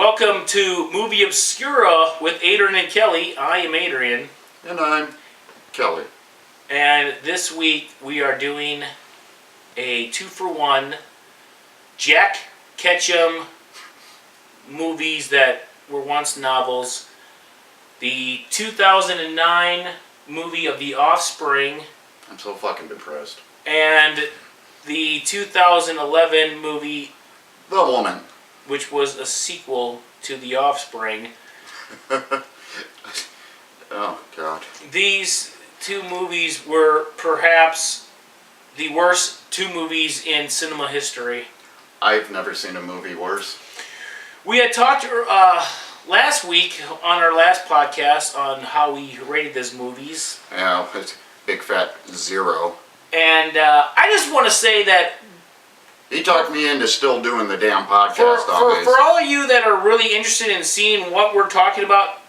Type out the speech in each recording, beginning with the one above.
Welcome to Movie Obscura with Adrian and Kelly. I am Adrian. And I'm Kelly. And this week we are doing a 2-for-1 Jack Ketchum movies that were once novels. The 2009 movie of The Offspring. I'm so fucking depressed. And the 2011 movie The Woman. Which was a sequel to The Offspring. Oh, God. These two movies were perhaps the worst two movies in cinema history. I've never seen a movie worse. We had talked last week on our last podcast on how we rated these movies. Yeah, it's big fat 0. And I just want to say that he talked me into still doing the damn podcast for all of you that are really interested in seeing what we're talking about,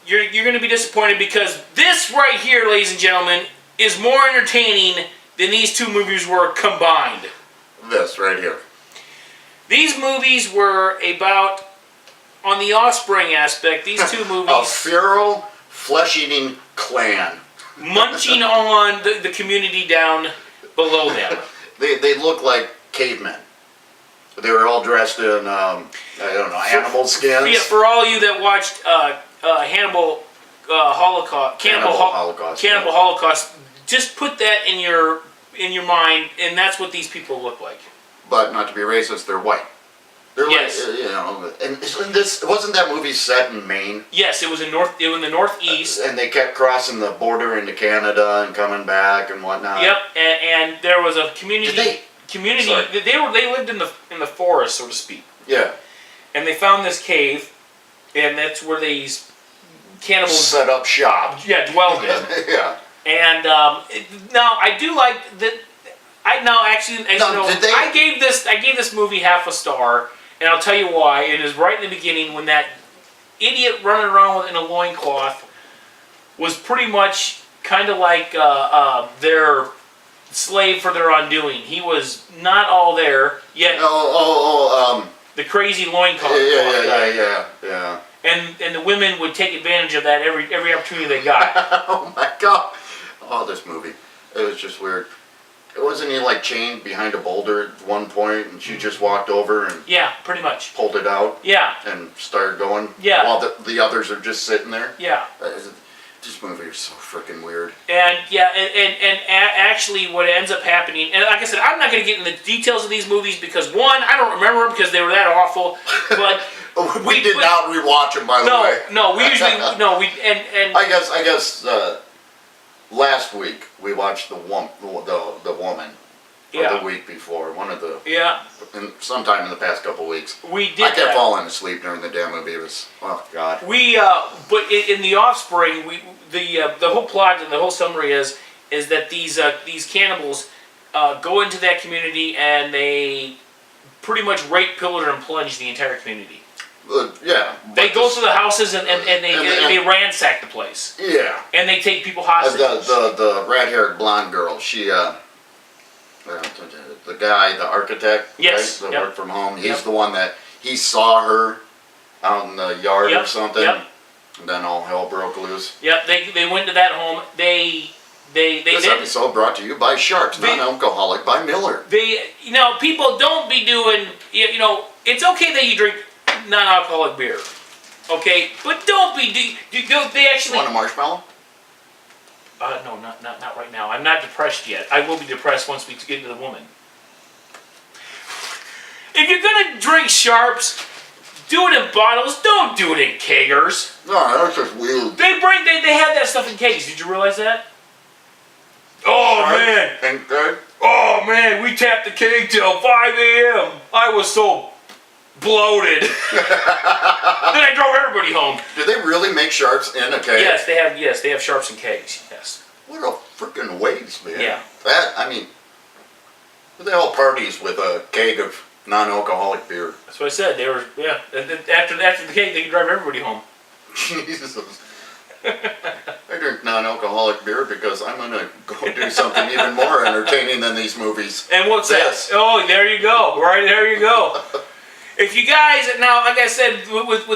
you're going to be disappointed because this right here, ladies and gentlemen, is more entertaining than these two movies were combined. This right here. These movies were about, on the Offspring aspect, these two movies... A feral, flesh-eating clan. Munching on the community down below them. They look like cavemen. They were all dressed in, I don't know, animal skins. Yeah, for all you that watched Cannibal Holocaust, just put that in your mind, and that's what these people look like. But not to be racist, they're white. They're yes. Like, you know, and this wasn't that movie set in Maine? Yes, it was in the Northeast. And they kept crossing the border into Canada and coming back and whatnot. Yep, and there was a community. Sorry. They lived in the forest, so to speak. Yeah. And they found this cave, and that's where these cannibals set up shop. Yeah, dwelled in. Yeah. And now I do like that. I gave this movie half a star, and I'll tell you why. It is right in the beginning when that idiot running around in a loincloth was pretty much kind of like their slave for their undoing. He was not all there yet. The crazy loincloth guy. Yeah. And the women would take advantage of that every opportunity they got. Oh my God! Oh, this movie. It was just weird. Wasn't he like chained behind a boulder at one point, and she just walked over and pretty much pulled it out, and started going, while the others are just sitting there. This movie is so freaking weird. And actually, what ends up happening, and like I said, I'm not going to get into the details of these movies because one, I don't remember them because they were that awful. But we did not rewatch them, by the way. No, we usually I guess. Last week we watched the woman, or the week before, one of the sometime in the past couple weeks. We did. I kept falling asleep during the damn movie. It was God. But in the Offspring, the whole plot and the whole summary is that these cannibals go into that community and they pretty much rape, pillage, and plunge the entire community. They go to the houses and they ransack the place. Yeah. And they take people hostage. The red-haired blonde girl, she, the guy, the architect, yes, right, that worked from home, he's the one that, he saw her out in the yard or something, and then all hell broke loose. Yep, they went to that home, This episode brought to you by Sharks, non-alcoholic by Miller. People don't be doing, it's okay that you drink non-alcoholic beer, okay? But don't be. They actually want a marshmallow? No, not right now. I'm not depressed yet. I will be depressed once we get into the woman. If you're gonna drink Sharps, do it in bottles. Don't do it in kegers. No, that's just weird. They have that stuff in kegs. Did you realize that? Oh man! Think good? Oh man! We tapped the keg till 5 a.m. I was so bloated. Then I drove everybody home. Do they really make Sharps in a keg? Yes, they have Sharps in kegs. Yes. What a freaking waste, man. Yeah. Who the hell parties with a keg of non-alcoholic beer? That's what I said. They were after the keg, they can drive everybody home. Jesus. I drink non-alcoholic beer because I'm gonna go do something even more entertaining than these movies. And what's this? Oh, there you go. Right there you go. If you guys now, like I said, with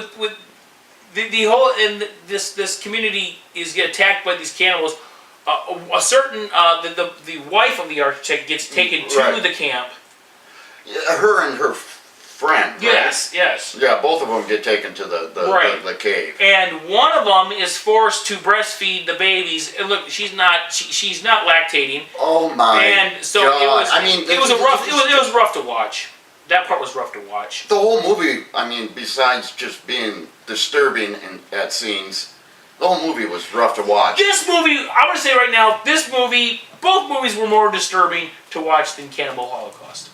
the whole and this community is get attacked by these cannibals. A certain the wife of the architect gets taken to the camp. Yeah, her and her friend. Right? Yes, yes. Yeah, both of them get taken to the cave. And one of them is forced to breastfeed the babies. And look, she's not lactating. Oh my! And so God. it was. I mean, it was rough to watch. That part was rough to watch. The whole movie. I mean, besides just being disturbing at scenes. The whole movie was rough to watch. This movie, I'm going to say right now, both movies were more disturbing to watch than Cannibal Holocaust.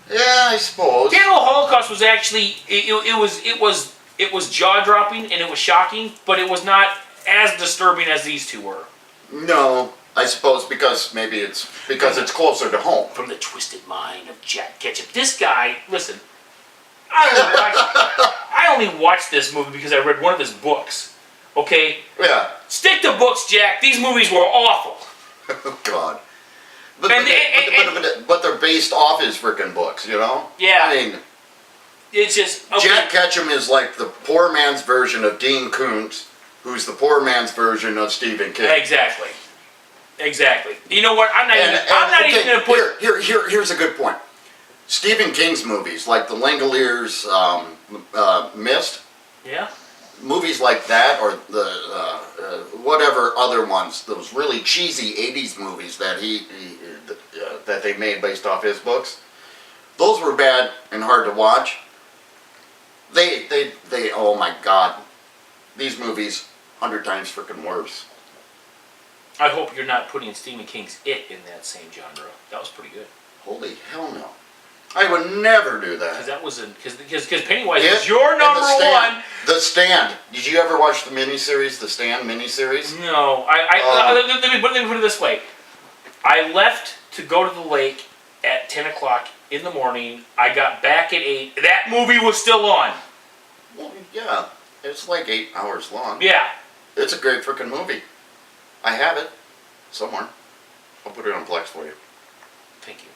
Yeah, I suppose. Cannibal Holocaust was actually, it was jaw-dropping and it was shocking, but it was not as disturbing as these two were. No, I suppose because it's closer to home. From the twisted mind of Jack Ketchup. This guy, listen, I only watched this movie because I read one of his books. Okay? Yeah. Stick to books, Jack. These movies were awful. Oh, God. But they're based off his freaking books, you know? Yeah. I mean, it's just... Okay. Jack Ketchum is like the poor man's version of Dean Koontz, who's the poor man's version of Stephen King. Exactly. You know what? I'm not even going to put... Here's a good point. Stephen King's movies, like The Langoliers' Mist. Yeah. Movies like that, or the whatever other ones, those really cheesy '80s movies that that they made based off his books. Those were bad and hard to watch. They oh my God, these movies 100 times freaking worse. I hope you're not putting Stephen King's It in that same genre. That was pretty good. Holy hell no. I would never do that. Because that was because Pennywise was your number one. The Stand. Did you ever watch the miniseries, the Stand miniseries? No. Let me put it this way. I left to go to the lake at 10 o'clock in the morning. I got back at 8. That movie was still on. Well, yeah. It's like 8 hours long. Yeah. It's a great freaking movie. I have it somewhere. I'll put it on Plex for you. Thank you.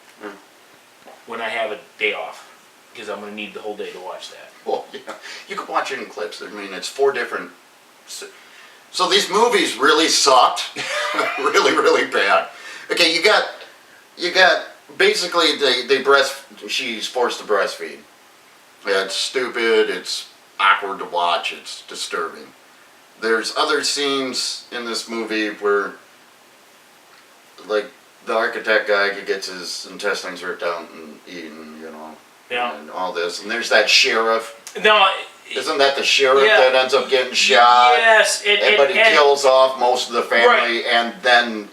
When I have a day off, because I'm going to need the whole day to watch that. Well, yeah. You can watch it in clips. I mean, it's 4 different... So these movies really sucked. really, really bad. Okay, you got basically she's forced to breastfeed. Yeah, it's stupid, it's awkward to watch, it's disturbing. There's other scenes in this movie where, like, the architect guy gets his intestines ripped out and eaten, you know, and all this. And there's that sheriff. No, isn't that the sheriff that ends up getting shot? Yes, but he kills off most of the family, and then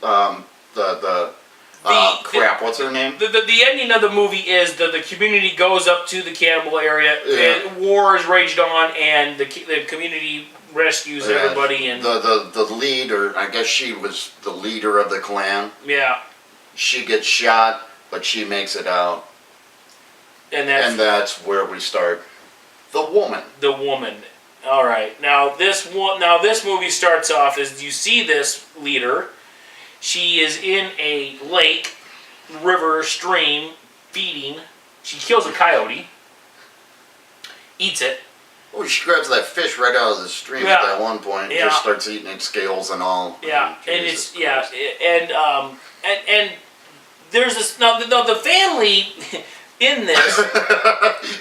crap, what's her name? The ending of the movie is the community goes up to the cannibal area, and war is raged on, and the community rescues everybody. And the lead, or I guess she was the leader of the clan. Yeah. She gets shot, but she makes it out. And that's where we start. The woman. The woman. All right. Now this movie starts off as you see this leader. She is in a lake, river, stream, feeding. She kills a coyote. Eats it. Oh, she grabs that fish right out of the stream at that one point and just starts eating its scales and all. Yeah, and it's and there's this now the family in this.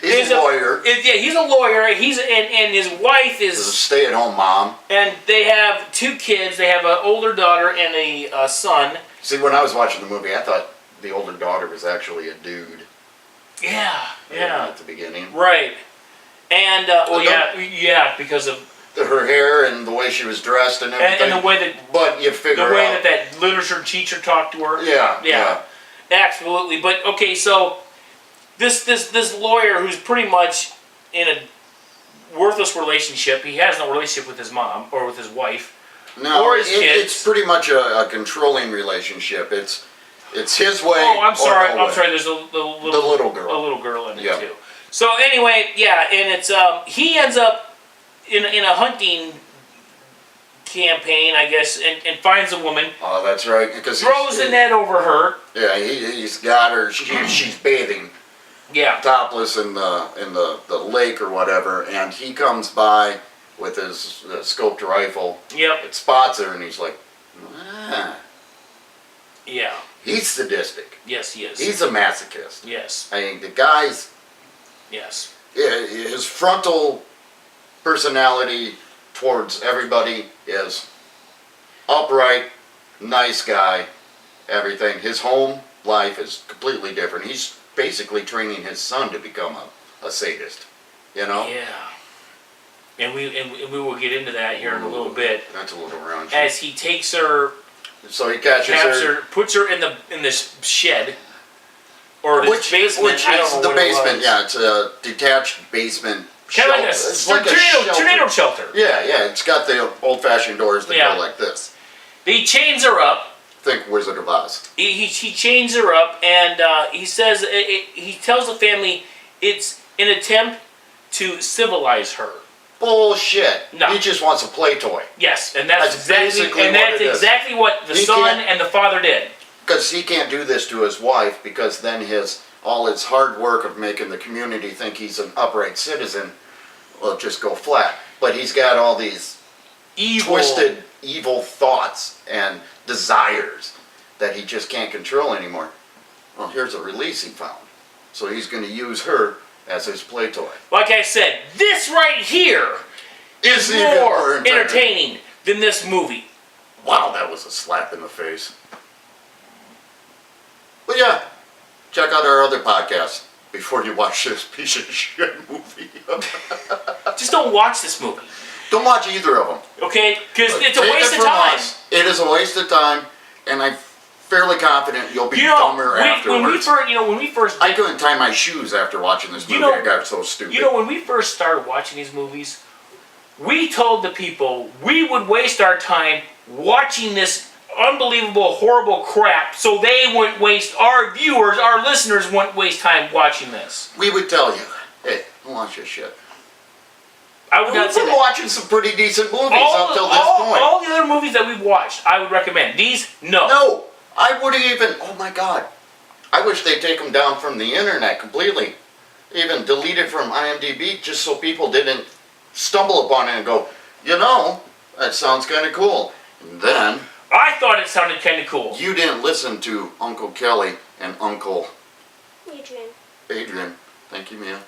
He's a lawyer. He's a lawyer. And his wife is a stay-at-home mom. And they have 2 kids. They have an older daughter and a son. See, when I was watching the movie, I thought the older daughter was actually a dude. Yeah. At the beginning. Right. And because of her hair and the way she was dressed and everything. And the way that, but you figure the way that literature teacher talked to her. Yeah. Absolutely. But okay, so this lawyer who's pretty much in a worthless relationship. He has no relationship with his mom or with his wife. No, or his kids. It's pretty much a controlling relationship. It's his way. Oh, I'm sorry. No I'm sorry. There's the little girl. A little girl in it too. So anyway, and it's he ends up in a hunting campaign, I guess, and finds a woman. Oh, that's right. Because throws the net over her. Yeah, he's got her. She's bathing. Yeah. topless in the lake or whatever, and he comes by with his scoped rifle. Yep. It spots her, and he's like, ah. Yeah. He's sadistic. Yes, he is. He's a masochist. Yes. I mean, the guy's, Yes. his frontal personality towards everybody is upright, nice guy, everything. His home life is completely different. He's basically training his son to become a sadist, you know? Yeah. And we will get into that here in a little bit. That's a little raunchy. As he takes her, So he catches her. puts her in this shed or this basement. Which I is don't know the what basement, it was. yeah, it's a detached basement Kind of shelter. like It's a, like a tornado shelter. Yeah, it's got the old-fashioned doors that Yeah. go like this. He chains her up. Think Wizard of Oz. He chains her up, and he says he tells the family it's an attempt to civilize her. Bullshit. No. He just wants a play toy. Yes, and that's basically what it is. exactly what the He son can't- and the father did. Because he can't do this to his wife, because then all his hard work of making the community think he's an upright citizen will just go flat. But he's got all these twisted, evil thoughts and desires that he just can't control anymore. Well, here's a release he found. So he's going to use her as his play toy. Like I said, this right here is even more entertaining. entertaining than this movie. Wow, that was a slap in the face. But yeah, check out our other podcast before you watch this piece of shit movie. Just don't watch this movie, Don't watch either of them. okay? Because it's a Take waste it of from time. us. It is a waste of time, and I'm fairly confident you'll be dumber when we afterwards. first, I couldn't tie my shoes after watching this movie. I got so stupid. when we first started watching these movies, we told the people we would waste our time watching this unbelievable, horrible crap, so they wouldn't waste our viewers, our listeners wouldn't waste time watching this. We would tell you, hey, don't watch this shit. I would not We've say been that. watching some pretty decent movies up till this point. All the other movies that we've watched, I would recommend. These, no. No, I wouldn't even. Oh my God, I wish they'd take them down from the internet completely, even delete it from IMDb, just so people didn't stumble upon it and go, that sounds kind of cool. And then I thought it sounded kind of cool. you didn't listen to Uncle Kelly and Uncle Adrian. Thank you, Mia.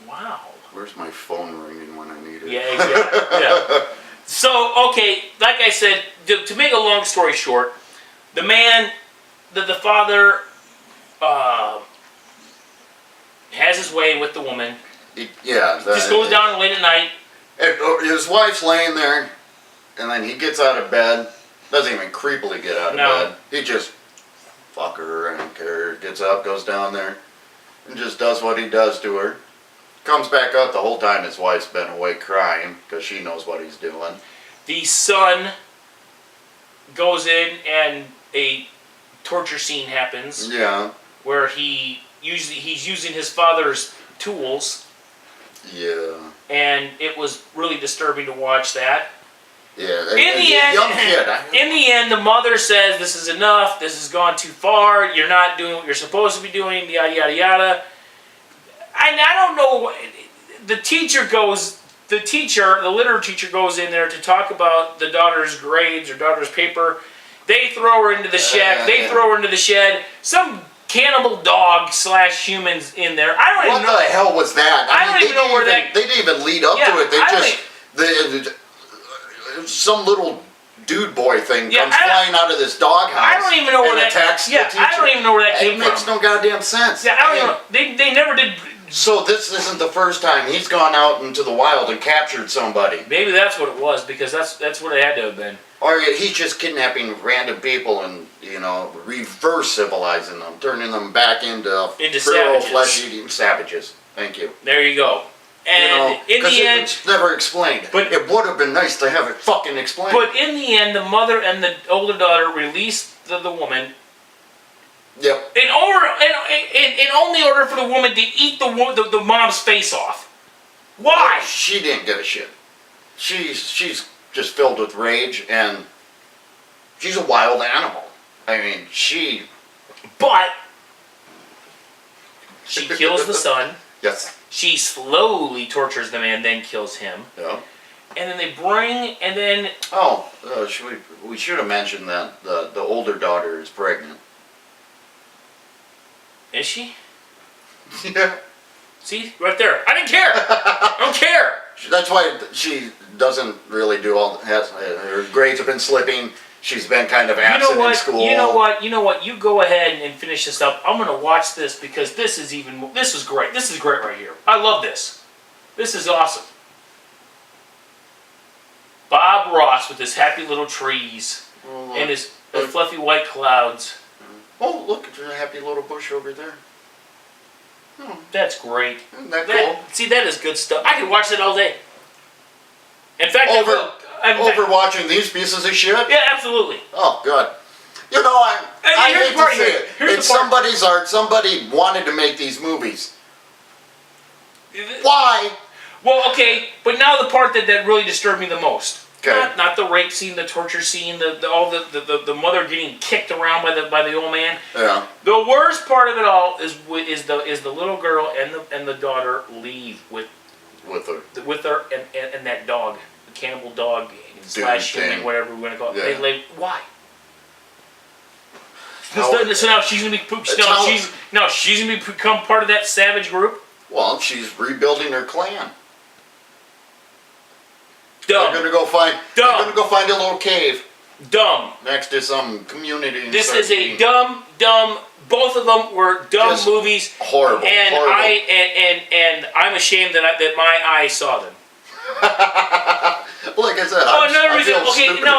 Wow. Where's my phone ringing when I need it? Yeah, exactly. Yeah. So, okay, like I said, to make a long story short, the father has his way with the woman. Just goes down late at night. His wife's laying there, and then he gets out of bed. Doesn't even creepily get out of bed. He just, fuck her, I don't care. Gets up, goes down there, and just does what he does to her. Comes back up. The whole time his wife's been awake crying because she knows what he's doing. The son goes in and a torture scene happens. Yeah. Where he's using his father's tools. Yeah. And it was really disturbing to watch that. Yeah. Young kid. In the end, the mother says, "This is enough. This has gone too far. You're not doing what you're supposed to be doing." Yada yada yada. And I don't know. The literature teacher goes in there to talk about the daughter's grades or daughter's paper. They throw her into the shed. Some cannibal dog / humans in there. I don't even know. What the hell was that? I don't even know where that. They didn't even lead up to it. Some little dude boy thing comes flying out of this doghouse. I don't even know where that. Attacks the teacher. I don't even know where that came from. It makes no goddamn sense. Yeah, I don't know. They never did. So this isn't the first time he's gone out into the wild and captured somebody. Maybe that's what it was, because that's what it had to have been. Or he's just kidnapping random people and, reverse civilizing them, turning them back into feral, flesh-eating savages. Thank you. There you go. And in the end, it's never explained. But it would have been nice to have it fucking explained. But in the end, the mother and the older daughter released the woman. Yep. In only order for the woman to eat the mom's face off. Why? She didn't give a shit. She's just filled with rage, and she's a wild animal. I mean, But She kills the son. Yes. She slowly tortures the man, then kills him. Yeah. And then they bring, and then... Oh, we should have mentioned that the older daughter is pregnant. Is she? Yeah. See? Right there. I didn't care! I don't care! That's why she doesn't really do all... her grades have been slipping. She's been kind of absent in school. You know what? You go ahead and finish this up. I'm going to watch this because this is great. This is great right here. I love this. This is awesome. Bob Ross with his happy little trees and his fluffy white clouds. Oh, look, there's a happy little bush over there. Oh, that's great. Isn't that cool? See, that is good stuff. I could watch that all day. In fact, over watching these pieces of shit? Yeah, absolutely. Oh, good. You know, I hate to say it. It's somebody's art. Somebody wanted to make these movies. Why? Well, okay, but now the part that really disturbed me the most. Okay. Not the rape scene, the torture scene, the mother getting kicked around by the old man. Yeah. The worst part of it all is the little girl and the daughter leave with her and that dog, the cannibal dog slash human, whatever we're gonna call it. Yeah. They leave. Why? So now she's gonna become part of that savage group. Well, she's rebuilding her clan. Dumb. They're gonna go find a little cave. Dumb. Next to some community. This is a dumb. Both of them were dumb movies. Horrible. And horrible. I'm ashamed that my eyes saw them. Like I said,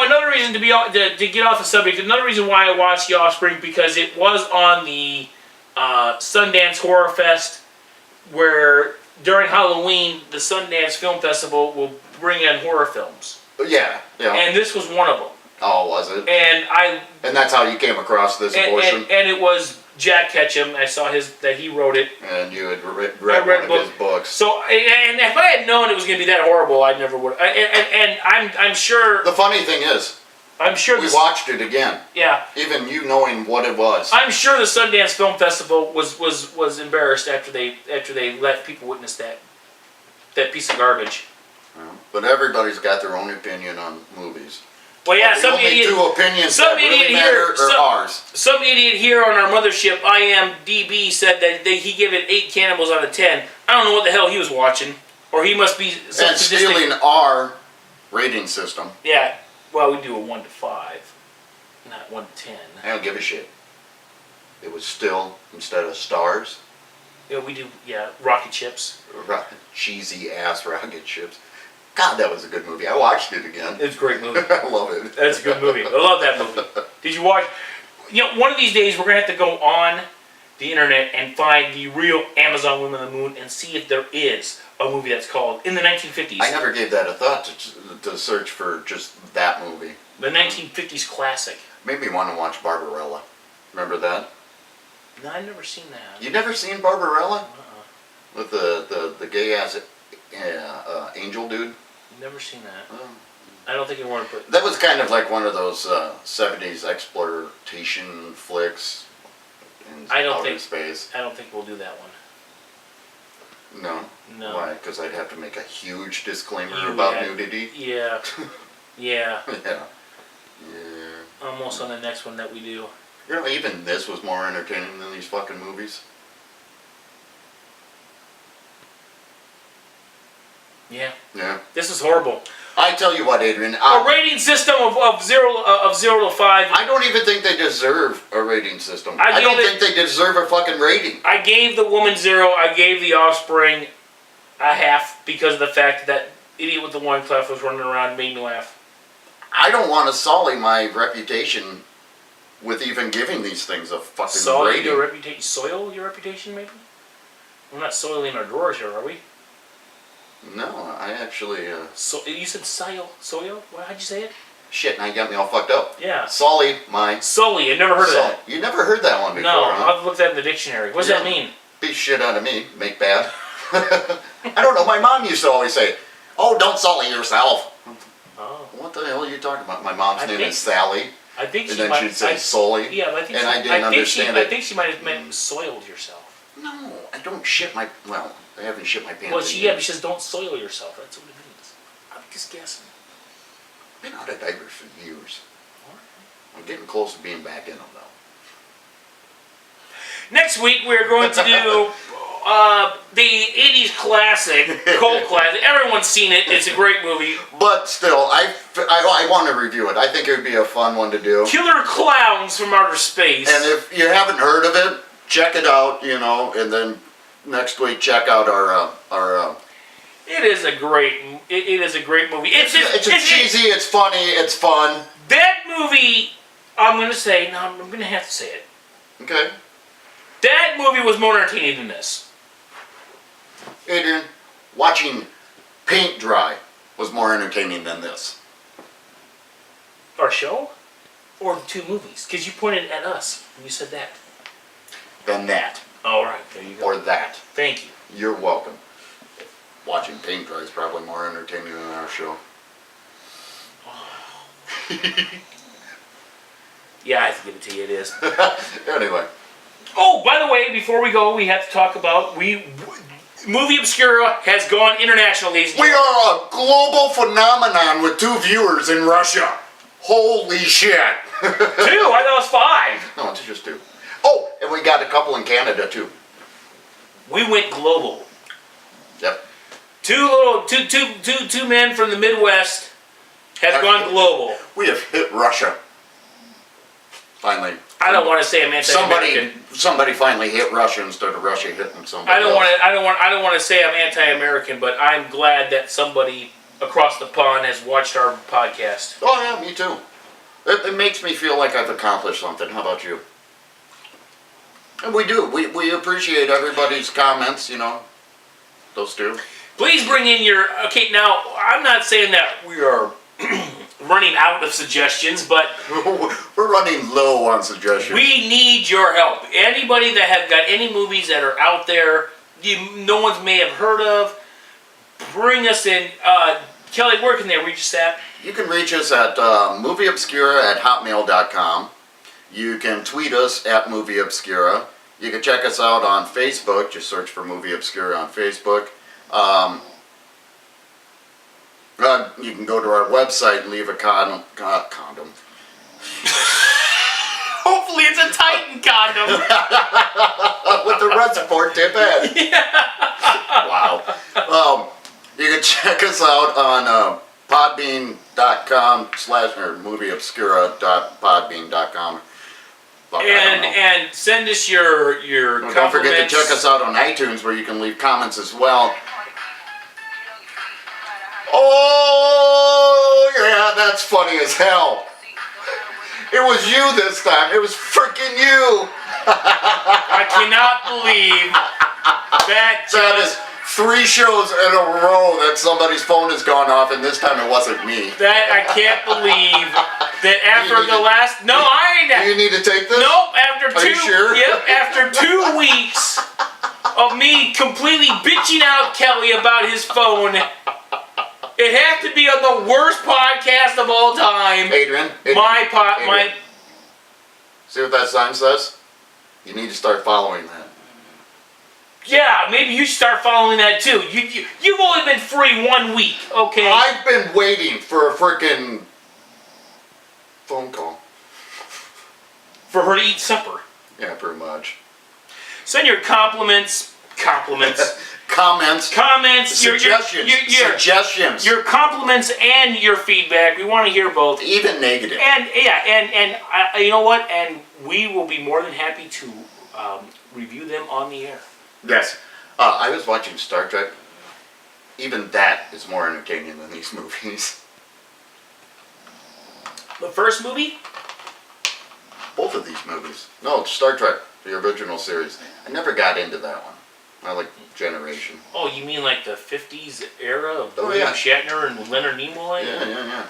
another reason to get off the subject. Another reason why I watched The Offspring, because it was on the Sundance Horror Fest, where during Halloween the Sundance Film Festival will bring in horror films. Yeah. And this was one of them. Oh, was it? And that's how you came across this abortion. And it was Jack Ketchum. I saw that he wrote it. And you had read one of his books. So, and if I had known it was going to be that horrible, I never would. And I'm sure. The funny thing is, I'm sure we watched it again. Yeah. Even you knowing what it was. I'm sure the Sundance Film Festival was embarrassed after they let people witness that piece of garbage. But everybody's got their own opinion on movies. Well, yeah, some idiot. Two opinions that really matter are ours. Some idiot here on our mothership, IMDb, said that he gave it 8 cannibals out of 10. I don't know what the hell he was watching, or he must be and stealing our rating system. Yeah, well, we do a 1 to 5, not 1 to 10. I don't give a shit. It was still, instead of stars. Yeah, we do. Yeah, rocket ships. Cheesy ass rocket ships. God, that was a good movie. I watched it again. It's a great movie. I love it. That's a good movie. I love that movie. Did you watch? One of these days we're gonna have to go on the internet and find the real Amazon Women on the Moon and see if there is a movie that's called in the 1950s. I never gave that a thought to search for just that movie. The 1950s classic. Made me want to watch Barbarella. Remember that? No, I've never seen that. You never seen Barbarella? With the gay ass angel dude? Never seen that. Oh. I don't think I want to put... That was kind of like one of those 70s exploitation flicks in outer space. I don't think we'll do that one. No? No. Why? Because I'd have to make a huge disclaimer about nudity? Yeah. Yeah. Yeah. Almost on the next one that we do. You know, even this was more entertaining than these fucking movies. Yeah. Yeah. This is horrible. I tell you what, Adrian. A rating system of 0 to 5. I don't even think they deserve a rating system. I don't think they deserve a fucking rating. I gave The Woman 0. I gave The Offspring a half because of the fact that idiot with the loincloth was running around and made me laugh. I don't want to sully my reputation with even giving these things a fucking rating. Your reputation? Soil your reputation, maybe? We're not soiling our drawers here, are we? No, I actually... So you said soil? Soil? How'd you say it? Shit, now you got me all fucked up. Yeah. Sully my... Sully, I never heard of that. You never heard that one before, No, huh? I'll have to look that in the dictionary. What does that mean? Beat shit out of me, make bad. I don't know, my mom used to always say, oh, don't sully yourself. Oh. What the hell are you talking about? My mom's name is Sally. I think and then she'd say Sully. Yeah, but I think I didn't understand it. I think she might have meant soiled yourself. No, I don't shit my... Well, I haven't shit my pants. Well, she says don't soil yourself. That's what it means. I'm just guessing. I've been out of diapers for years. I'm getting close to being back in them, though. Next week we're going to do the 80s classic, cult classic. Everyone's seen it. It's a great movie. But still, I want to review it. I think it would be a fun one to do. Killer Clowns from Outer Space. And if you haven't heard of it, check it out, and then next week check out our It is a great movie. It's cheesy, it's funny, it's fun. That movie, I'm going to have to say it. Okay. That movie was more entertaining than this. Adrian, watching paint dry was more entertaining than this. Our show? Or the two movies? Because you pointed at us when you said that. Than that. All right, there you go. Or that. Thank you. You're welcome. Watching paint dry is probably more entertaining than our show. Yeah, I have to give it to you. It is. Anyway. Oh, by the way, before we go, we have to talk about Movie Obscura has gone international. Ladies and We are a global phenomenon with 2 viewers in Russia. Holy shit. 2? I thought it was 5. No, it's just 2. Oh, and we got a couple in Canada too. We went global. Yep. Two men from the Midwest have gone global. We have hit Russia. Finally. I don't want to say I'm anti-American. Somebody finally hit Russia instead of Russia hitting somebody. I don't want to say I'm anti-American, but I'm glad that somebody across the pond has watched our podcast. Oh yeah, me too. It makes me feel like I've accomplished something. How about you? And we do. We appreciate everybody's comments, Those 2. Please bring in your... Okay, now, I'm not saying that we are running out of suggestions, but... We're running low on suggestions. We need your help. Anybody that have got any movies that are out there, no one's may have heard of, bring us in. Kelly, where can they reach us at? You can reach us at movieobscura@hotmail.com. You can tweet us at Movie Obscura. You can check us out on Facebook. Just search for Movie Obscura on Facebook. You can go to our website and leave a condom. Hopefully it's a Titan condom. With the red support tip in. Yeah. Wow. You can check us out on podbean.com or movieobscura.podbean.com. And send us your compliments. Don't forget to check us out on iTunes where you can leave comments as well. Oh, yeah, that's funny as hell. It was you this time. It was freaking you. I cannot believe that is 3 shows in a row that somebody's phone has gone off, and this time it wasn't me. That I can't believe that after the last... No, I ain't... Do you need to take this? Nope, after Are you sure? Yep, after 2 weeks of me completely bitching out Kelly about his phone, it has to be on the worst podcast of all time. Adrian. My... See what that sign says? You need to start following that. Yeah, maybe you should start following that too. You've only been free 1 week, okay? I've been waiting for a frickin' phone call. For her to eat supper. Yeah, pretty much. Send your compliments. Comments. Suggestions. Suggestions. Your compliments and your feedback. We want to hear both. Even negative. And you know what? And we will be more than happy to review them on the air. Yes. I was watching Star Trek. Even that is more entertaining than these movies. The first movie? Both of these movies. No, Star Trek, the original series. I never got into that one. I like Generation. Oh, you mean like the 50s era of Oh, William yeah. Shatner and Leonard Nimoy? Yeah.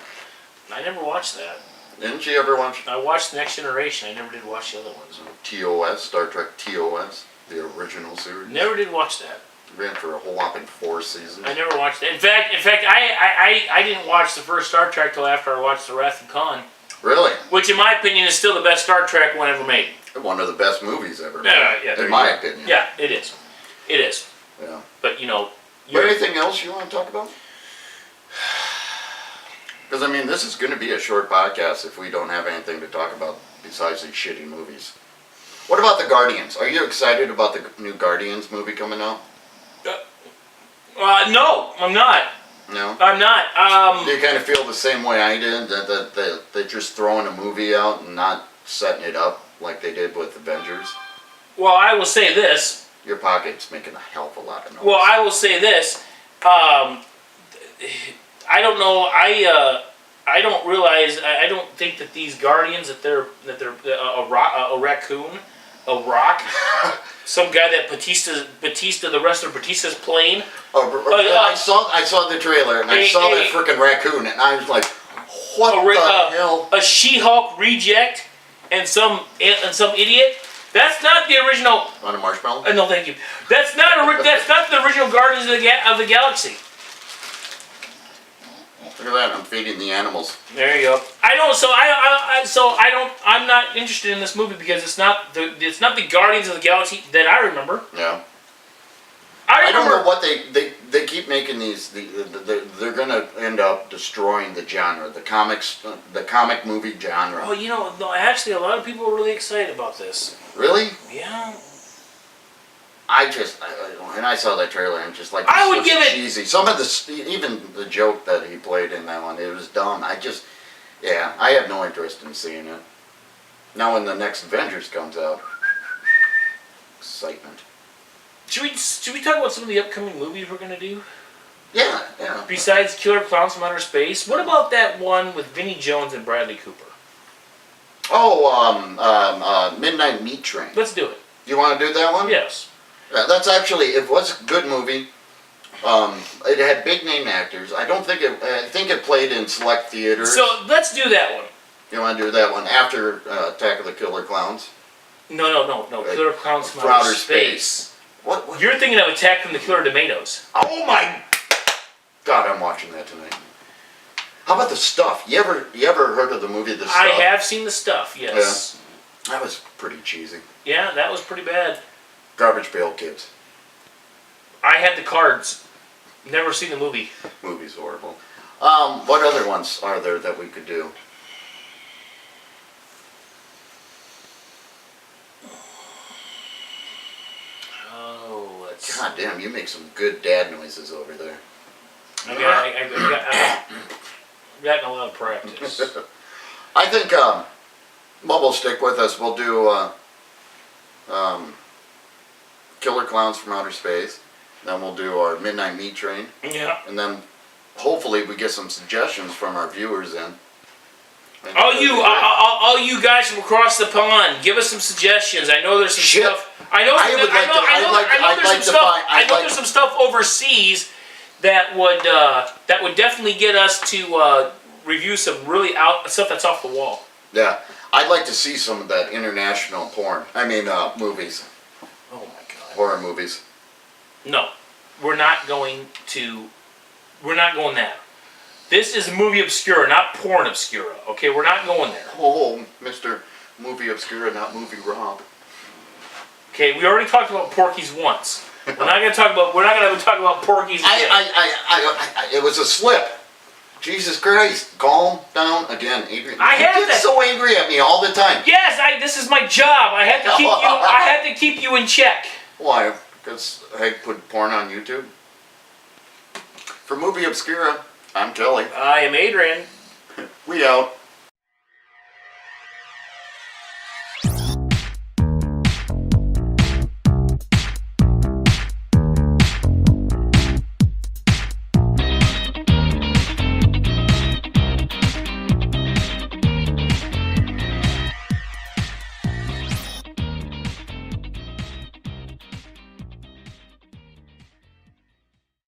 I never watched that. Didn't you ever watch I watched Next Generation. I never did watch the other ones. TOS, Star Trek TOS, the original series? Never did watch that. Ran for a whole whopping 4 seasons. I never watched it. In fact, I didn't watch the first Star Trek till after I watched The Wrath of Khan. Really? Which, in my opinion, is still the best Star Trek one ever made. One of the best movies ever. Yeah, in my opinion. Yeah, it is. It is. Yeah. But, you know... But anything else you want to talk about? Because, I mean, this is going to be a short podcast if we don't have anything to talk about besides these shitty movies. What about the Guardians? Are you excited about the new Guardians movie coming out? No, I'm not. No? I'm not. Do you kind of feel the same way I did? That they're just throwing a movie out and not setting it up like they did with Avengers? Well, I will say this. Your pocket's making a hell of a lot of noise. Well, I will say this. I don't know. I don't realize. I don't think that these Guardians that they're a raccoon, a rock, some guy that the rest of Batista's plane. I saw the trailer and I saw that freaking raccoon and I was like, what the hell? A She-Hulk reject and some idiot. That's not the original. On a marshmallow? No, thank you. That's not the original Guardians of the Galaxy. Look at that! I'm feeding the animals. There you go. I'm not interested in this movie because it's not the Guardians of the Galaxy that I remember. Yeah. I don't know what they keep making these. They're gonna end up destroying the genre, the comic movie genre. Oh, you know, no, actually, a lot of people are really excited about this. Really? Yeah. When I saw that trailer, I'm just like, I would give it cheesy. Some of even the joke that he played in that one, it was dumb. I have no interest in seeing it. Now when the next Avengers comes out, excitement. Should we talk about some of the upcoming movies we're gonna do? Yeah. Besides Killer Clowns from Outer Space, what about that one with Vinnie Jones and Bradley Cooper? Oh, Midnight Meat Train. Let's do it. You want to do that one? Yes. That's actually, it was a good movie. It had big name actors. I think it played in select theaters. So let's do that one. You want to do that one after Attack of the Killer Clowns? No. Killer Clowns from Outer Space. What? You're thinking of Attack from the Killer Tomatoes. Oh my God, I'm watching that tonight. How about The Stuff? You ever heard of the movie The Stuff? I have seen The Stuff, yes. Yeah. That was pretty cheesy. Yeah, that was pretty bad. Garbage Pail Kids. I had the cards. Never seen the movie. Movie's horrible. What other ones are there that we could do? Oh, let's... God damn, you make some good dad noises over there. I've gotten a lot of practice. I think Bubble, stick with us. We'll do Killer Clowns from Outer Space. Then we'll do our Midnight Meat Train. Yeah. And then hopefully we get some suggestions from our viewers in. All you guys from across the pond, give us some suggestions. I know there's some stuff. I know there's some stuff overseas that would definitely get us to review some really stuff that's off the wall. Yeah, I'd like to see some of that international porn. I mean, movies. Oh my God. Horror movies. No, we're not going there. This is movie Obscura, not porn Obscura. Okay, we're not going there. Oh, Mr. Movie Obscura, not Movie Rob. Okay, we already talked about Porky's once. We're not going to talk about Porky's again. It was a slip. Jesus Christ, calm down again, Adrian. You get so angry at me all the time. Yes, this is my job. I had to keep you in check. Why? Because I put porn on YouTube. For Movie Obscura, I'm Kelly. I am Adrian. We out.